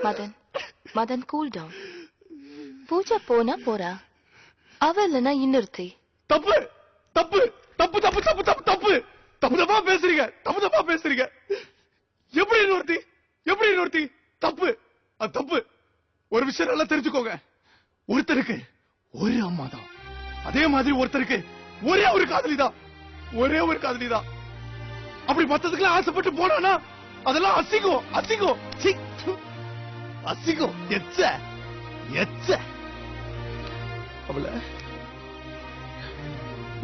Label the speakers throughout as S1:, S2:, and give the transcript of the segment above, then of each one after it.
S1: Madan Madan cool down. Pooja போனா போறா, அவ இல்லனா இன்னொருத்தி.
S2: தப்பு தப்பு தப்பு தப்பு தப்பு தப்பு தப்பு தப்பு தப்பா பேசுறீங்க, தப்பு தப்பா பேசுறீங்க. எப்படி இன்னொருத்தி தப்பு, அது தப்பு. ஒரு விஷயம் நல்லா தெரிஞ்சுக்கோங்க, ஒருத்தருக்கு ஒரு அம்மா தான், அதே மாதிரி ஒருத்தருக்கு ஒரே ஒரு காதலி தான், ஒரே ஒரு காதலி தான். அப்படி மத்ததுக்கெல்லாம் ஆசைப்பட்டு போனா அதெல்லாம் அசிங்கம், அசிங்கம், அசிங்கம், எச்ச எச்ச. அவள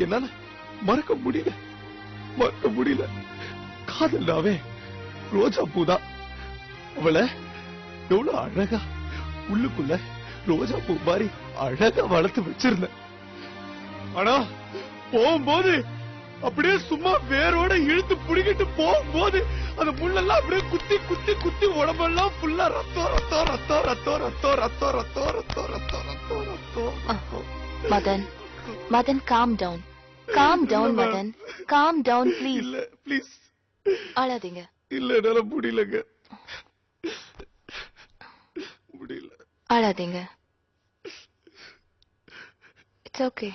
S2: என்னால மறக்க முடியல. காதல்னாவே ரோஜா பூதான். அவளை எவ்வளவு அழகா உள்ளுக்குள்ள ரோஜா பூ மாதிரி அழகா வளர்த்து வச்சிருந்தேன். ஆனா போகும்போது அப்படியே சும்மா வேரோட இழுத்து புடிக்கிட்டு போகும்போது அந்த முள்ளெல்லாம் அப்படியே குத்தி குத்தி குத்தி உடம்பெல்லாம் ஃபுல்லா ரத்தம் ரத்தம் ரத்தம் ரத்தம் ரத்தம் ரத்தம் ரத்தம் ரத்தம் ரத்தம் ரத்தம் ரத்தம்.
S1: Madan Madan calm down Madan, calm down please.
S2: இல்ல ப்ளீஸ்
S1: அழாதீங்க.
S2: இல்ல என்னால முடியலங்க, முடியல.
S1: அழாதீங்க. It's okay.